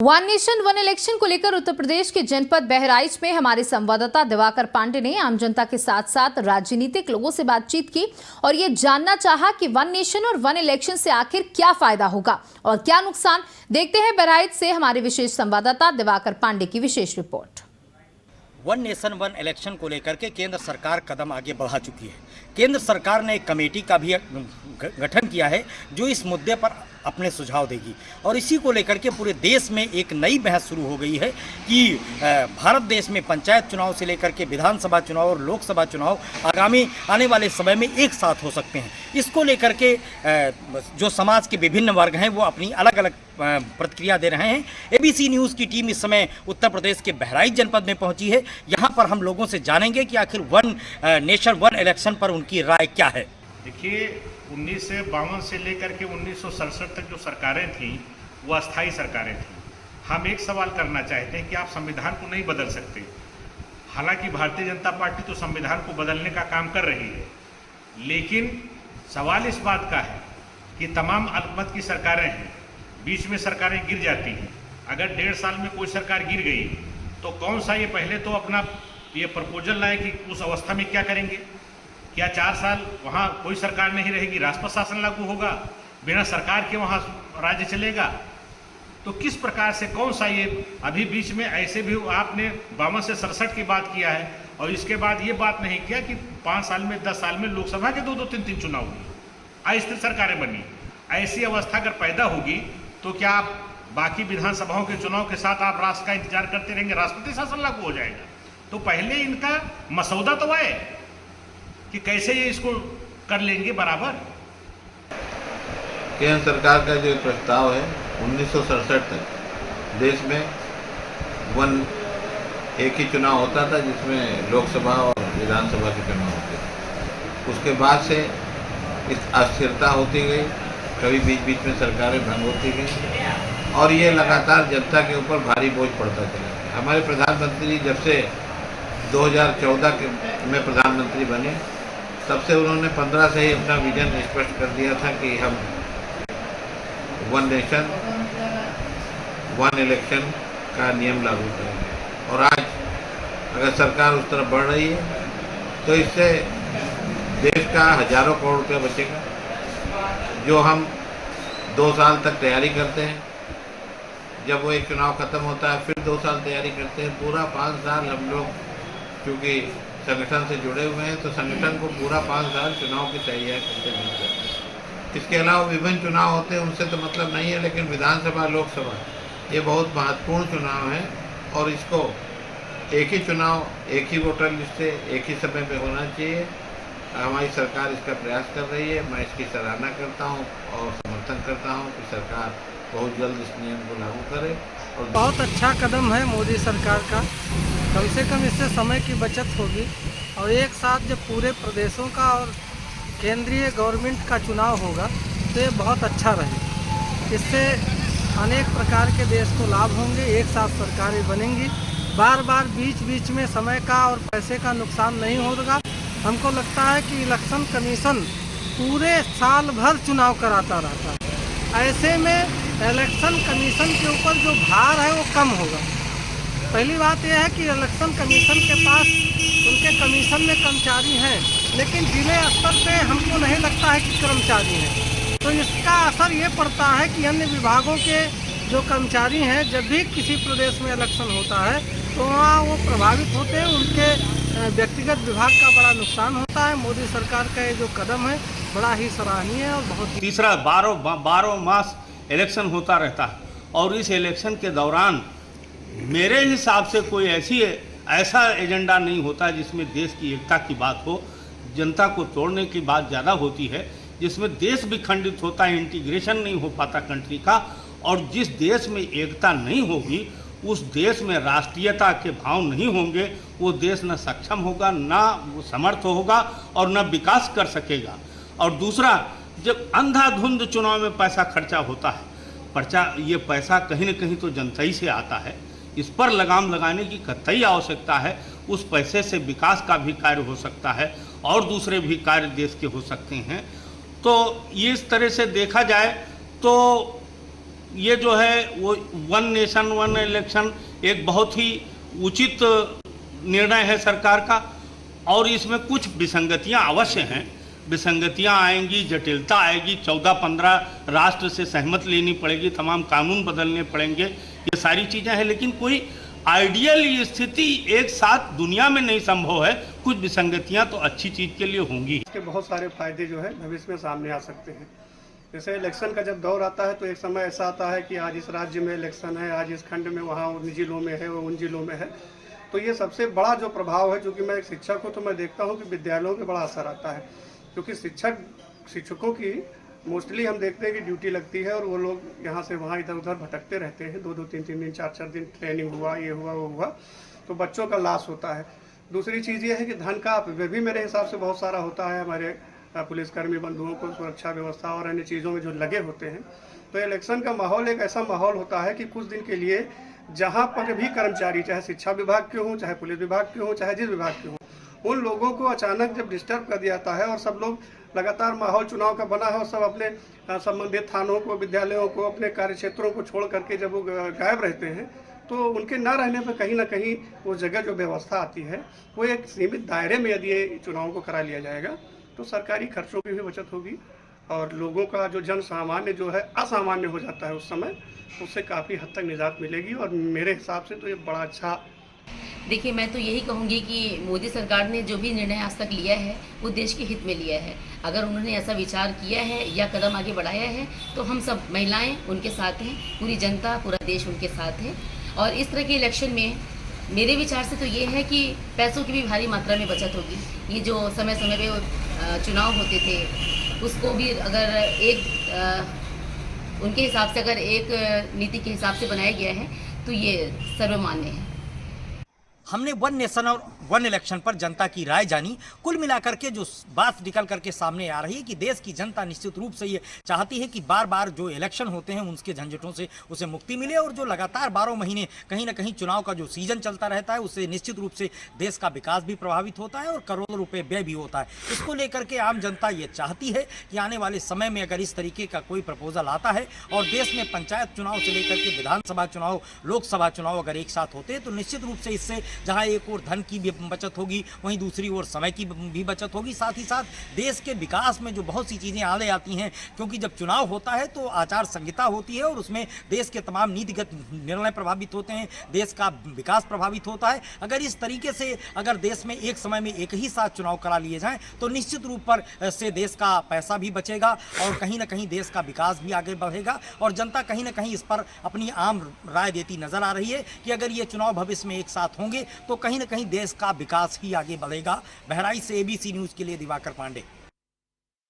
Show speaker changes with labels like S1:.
S1: One nation one election को लेकर उत्तर प्रदेश के जनपद बहराइच में हमारे संवाददाता दिवाकर पांडे ने आम जनता के साथ साथ राजनीतिक लोगों से बातचीत की और ये जानना चाहा कि वन नेशन और वन इलेक्शन से आखिर क्या फायदा होगा और क्या नुकसान। देखते हैं बहराइच से हमारे विशेष संवाददाता दिवाकर पांडे की विशेष report.
S2: One nation one election को लेकर के केंद्र सरकार कदम आगे बढ़ा चुकी है। केंद्र सरकार ने एक कमेटी का भी गठन किया है जो इस मुद्दे पर अपने सुझाव देगी और इसी को लेकर के पूरे देश में एक नई बहस शुरू हो गई है कि भारत देश में पंचायत चुनाव से लेकर के विधानसभा चुनाव और लोकसभा चुनाव आगामी आने वाले समय में एक साथ हो सकते हैं। इसको लेकर के जो समाज के विभिन्न वर्ग हैं वो अपनी अलग अलग प्रतिक्रिया दे रहे हैं। एबीसी न्यूज़ की टीम इस समय उत्तर प्रदेश के बहराइच जनपद में पहुंची है। यहाँ पर हम लोगों से जानेंगे कि आखिर वन नेशन वन इलेक्शन पर उनकी राय क्या है।
S3: देखिए, 1952 से लेकर के 1967 तक जो सरकारें थीं वो अस्थाई सरकारें थीं। हम एक सवाल करना चाहते हैं कि आप संविधान को नहीं बदल सकते। हालांकि भारतीय जनता पार्टी तो संविधान को बदलने का काम कर रही है, लेकिन सवाल इस बात का है कि तमाम अल्पमत की सरकारें हैं, बीच में सरकारें गिर जाती हैं। अगर 1.5 साल में कोई सरकार गिर गई तो कौन सा ये पहले तो अपना ये प्रपोजल लाए कि उस अवस्था में क्या करेंगे। क्या 4 साल वहाँ कोई सरकार नहीं रहेगी, राष्ट्रपति शासन लागू होगा, बिना सरकार के वहाँ राज्य चलेगा? तो किस प्रकार से कौन सा ये अभी बीच में ऐसे भी आपने 52 से 67 की बात किया है और इसके बाद ये बात नहीं किया कि 5 साल में 10 साल में लोकसभा के 2-2 3-3 चुनाव हुए, अस्थिर सरकारें बनी। ऐसी अवस्था अगर पैदा होगी तो क्या आप बाकी विधानसभाओं के चुनाव के साथ आप राष्ट्र का इंतजार करते रहेंगे, राष्ट्रपति शासन लागू हो जाएगा? तो पहले इनका मसौदा तो आए कि कैसे ये इसको कर लेंगे बराबर।
S4: केंद्र सरकार का जो प्रस्ताव है 1967 तक देश में एक ही चुनाव होता था जिसमें लोकसभा और विधानसभा के चुनाव होते थे। उसके बाद से इस अस्थिरता होती गई, कभी बीच बीच में सरकारें भंग होती गई और ये लगातार जनता के ऊपर भारी बोझ पड़ता चला गया। हमारे प्रधानमंत्री जब से 2014 में प्रधानमंत्री बने तब से उन्होंने 15 से ही अपना विजन स्पष्ट कर दिया था कि हम वन नेशन वन इलेक्शन का नियम लागू करेंगे। और आज अगर सरकार उस तरफ बढ़ रही है तो इससे देश का हजारों करोड़ रुपया बचेगा। जो हम 2 साल तक तैयारी करते हैं, जब वो एक चुनाव खत्म होता है फिर 2 साल तैयारी करते हैं, पूरा 5 साल हम लोग क्योंकि संगठन से जुड़े हुए हैं तो संगठन को पूरा 5 साल चुनाव की तैयारी करते नहीं करते। इसके अलावा विभिन्न चुनाव होते हैं, उनसे तो मतलब नहीं है, लेकिन विधानसभा लोकसभा ये बहुत महत्वपूर्ण चुनाव है और इसको एक ही चुनाव एक ही वोटर लिस्ट से एक ही समय पे होना चाहिए। हमारी सरकार इसका प्रयास कर रही है, मैं इसकी सराहना करता हूँ और समर्थन करता हूँ कि सरकार बहुत जल्द इस नियम को लागू करे। और
S5: बहुत अच्छा कदम है मोदी सरकार का, कम से कम इससे समय की बचत होगी और एक साथ जब पूरे प्रदेशों का और केंद्रीय गवर्नमेंट का चुनाव होगा तो ये बहुत अच्छा रहेगा। इससे अनेक प्रकार के देश को लाभ होंगे, एक साथ सरकारें बनेंगी, बार बार बीच बीच में समय का और पैसे का नुकसान नहीं होगा। हमको लगता है कि इलेक्शन कमीशन पूरे साल भर चुनाव कराता रहता है, ऐसे में इलेक्शन कमीशन के ऊपर जो भार है वो कम होगा। पहली बात यह है कि इलेक्शन कमीशन के पास उनके कमीशन में कर्मचारी हैं, लेकिन जिले स्तर पे हमको नहीं लगता है कि कर्मचारी हैं। तो इसका असर ये पड़ता है कि अन्य विभागों के जो कर्मचारी हैं, जब भी किसी प्रदेश में इलेक्शन होता है तो वहाँ वो प्रभावित होते हैं, उनके व्यक्तिगत विभाग का बड़ा नुकसान होता है। मोदी सरकार का ये जो कदम है बड़ा ही सराहनीय है और बहुत
S6: तीसरा 12 मास इलेक्शन होता रहता है और इस इलेक्शन के दौरान मेरे हिसाब से कोई ऐसा एजेंडा नहीं होता जिसमें देश की एकता की बात हो। जनता को तोड़ने की बात ज़्यादा होती है, जिसमें देश भी खंडित होता है, इंटीग्रेशन नहीं हो पाता कंट्री का। और जिस देश में एकता नहीं होगी, उस देश में राष्ट्रीयता के भाव नहीं होंगे, वो देश न सक्षम होगा, ना वो समर्थ होगा और न विकास कर सकेगा। और दूसरा, जब अंधाधुंध चुनाव में पैसा खर्चा होता है, ये पैसा कहीं न कहीं तो जनता ही से आता है, इस पर लगाम लगाने की कतई आवश्यकता है। उस पैसे से विकास का भी कार्य हो सकता है और दूसरे भी कार्य देश के हो सकते हैं। तो ये इस तरह से देखा जाए तो ये जो है वो वन नेशन वन इलेक्शन एक बहुत ही उचित निर्णय है सरकार का, और इसमें कुछ विसंगतियां अवश्य हैं। विसंगतियां आएंगी, जटिलता आएगी, 14-15 राष्ट्र से सहमत लेनी पड़ेगी, तमाम कानून बदलने पड़ेंगे, ये सारी चीज़ें हैं। लेकिन कोई आइडियल स्थिति एक साथ दुनिया में नहीं संभव है। कुछ विसंगतियां तो अच्छी चीज़ के लिए होंगी।
S7: इसके बहुत सारे फायदे जो है भविष्य में सामने आ सकते हैं। जैसे इलेक्शन का जब दौर आता है तो एक समय ऐसा आता है कि आज इस राज्य में इलेक्शन है, आज इस खंड में, वहाँ उन जिलों में है, वो उन जिलों में है। तो ये सबसे बड़ा जो प्रभाव है, क्योंकि मैं एक शिक्षक हूँ तो मैं देखता हूँ कि विद्यालयों पे बड़ा असर आता है, क्योंकि शिक्षकों की मोस्टली हम देखते हैं कि ड्यूटी लगती है और वो लोग यहाँ से वहाँ इधर उधर भटकते रहते हैं। 2-2 3-3 दिन 4-4 दिन ट्रेनिंग हुआ, ये हुआ वो हुआ, तो बच्चों का लॉस होता है। दूसरी चीज़ ये है कि धन का अपव्यय भी मेरे हिसाब से बहुत सारा होता है। हमारे पुलिसकर्मी बंधुओं को सुरक्षा व्यवस्था और अन्य चीज़ों में जो लगे होते हैं, तो इलेक्शन का माहौल एक ऐसा माहौल होता है कि कुछ दिन के लिए जहाँ पर भी कर्मचारी, चाहे शिक्षा विभाग के हों, चाहे पुलिस विभाग के हों, चाहे जिस विभाग के हों, उन लोगों को अचानक जब डिस्टर्ब कर दिया जाता है और सब लोग लगातार माहौल चुनाव का बना है और सब अपने संबंधित थानों को, विद्यालयों को, अपने कार्य क्षेत्रों को छोड़ करके जब वो गायब रहते हैं, तो उनके ना रहने पर कहीं ना कहीं वो जगह जो व्यवस्था आती है, वो एक सीमित दायरे में यदि ये चुनाव को करा लिया जाएगा तो सरकारी खर्चों की भी बचत होगी और लोगों का जो जन सामान्य जो है असामान्य हो जाता है उस समय, उससे काफ़ी हद तक निजात मिलेगी। और मेरे हिसाब से तो ये बड़ा अच्छा।
S8: देखिए, मैं तो यही कहूँगी कि मोदी सरकार ने जो भी निर्णय आज तक लिया है वो देश के हित में लिया है। अगर उन्होंने ऐसा विचार किया है या कदम आगे बढ़ाया है तो हम सब महिलाएं उनके साथ हैं, पूरी जनता, पूरा देश उनके साथ है। और इस तरह के इलेक्शन में मेरे विचार से तो ये है कि पैसों की भी भारी मात्रा में बचत होगी। ये जो समय समय पे चुनाव होते थे उसको भी अगर उनके हिसाब से अगर एक नीति के हिसाब से बनाया गया है तो ये सर्वमान्य है।
S2: हमने वन नेशन और वन इलेक्शन पर जनता की राय जानी। कुल मिलाकर के जो बात निकल करके सामने आ रही है कि देश की जनता निश्चित रूप से ये चाहती है कि बार बार जो इलेक्शन होते हैं उनके झंझटों से उसे मुक्ति मिले, और जो लगातार 12 महीने कहीं ना कहीं चुनाव का जो सीजन चलता रहता है उससे निश्चित रूप से देश का विकास भी प्रभावित होता है और करोड़ों रुपये व्यय भी होता है। इसको लेकर के आम जनता ये चाहती है कि आने वाले समय में अगर इस तरीके का कोई प्रपोजल आता है और देश में पंचायत चुनाव से लेकर के विधानसभा चुनाव, लोकसभा चुनाव अगर एक साथ होते हैं तो निश्चित रूप से इससे जहां एक और धन की भी बचत होगी, वहीं दूसरी ओर समय की भी बचत होगी। साथ ही साथ देश के विकास में जो बहुत सी चीज़ें आगे आती हैं, क्योंकि जब चुनाव होता है तो आचार संहिता होती है और उसमें देश के तमाम नीतिगत निर्णय प्रभावित होते हैं, देश का विकास प्रभावित होता है। अगर इस तरीके से अगर देश में एक समय में एक ही साथ चुनाव करा लिए जाएँ तो निश्चित रूप पर से देश का पैसा भी बचेगा और कहीं ना कहीं देश का विकास भी आगे बढ़ेगा। और जनता कहीं ना कहीं इस पर अपनी आम राय देती नजर आ रही है कि अगर ये चुनाव भविष्य में एक साथ होंगे तो कहीं ना कहीं देश का विकास ही आगे बढ़ेगा। बहराइच से ABC न्यूज़ के लिए दिवाकर पांडे।